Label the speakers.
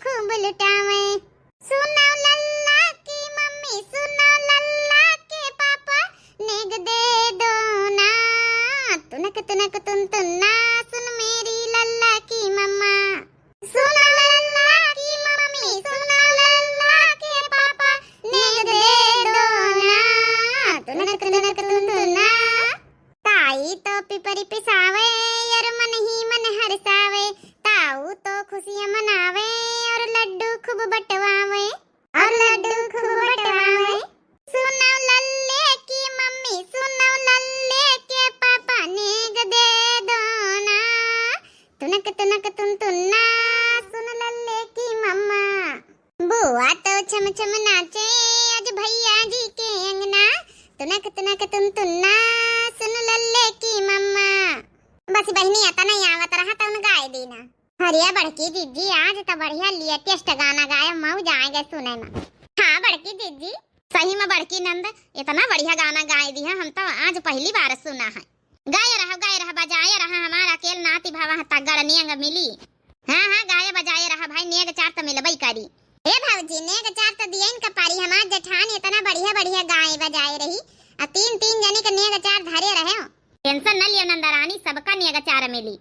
Speaker 1: खूब लुटावे। सुनो लल्ला की मम्मी, सुनो लल्ला के पापा, नेग दे दो ना। तुनक तुनक तुन तुन्ना, सुन मेरी लल्ला की मम्मा। सुनो लल्ला की मम्मी, सुनो लल्ला के पापा, नेग दे दो ना। तुनक तुनक तुन तुन्ना। ताई तो पिपरी पिसावे और मन ही मन हरसावे। ताऊ तो खुशियां मनावे और लड्डू खूब बटवावे, और लड्डू खूब बटवावे। सुनो लल्ले की मम्मी, सुनो लल्ले के पापा, नेग दे दो ना। तुनक तुनक तुन तुन्ना, सुन लल्ले की मम्मा। बुआ तो छम छम नाचे आज भैया जी के अंगना। तुनक तुनक तुन तुन्ना, सुन लल्ले की मम्मा। बस बहनी आता नहीं आवत रहा तो उन गाय देना। हरिया बड़की दीदी आज तो बढ़िया लेटेस्ट गाना गाया, मऊ जाएंगे सुने में। हाँ बड़की दीदी, सही में बड़की नंद इतना बढ़िया गाना गाए दी है, हम तो आज पहली बार सुना है। गाय रहा बजाए रहा, हमारा अकेल नाती भावा तगड़ नेग मिली। हाँ हाँ गाय बजाए रहा भाई, नेग चार तो मिलबई करी। ए भाऊजी नेग चार तो दिया इनका पारी, हमार जेठान इतना बढ़िया बढ़िया गाय बजाए रही, तीन तीन जने के नेग चार धरे रहे हो। टेंशन न लियो नंदरानी, सबका नेग चार मिली।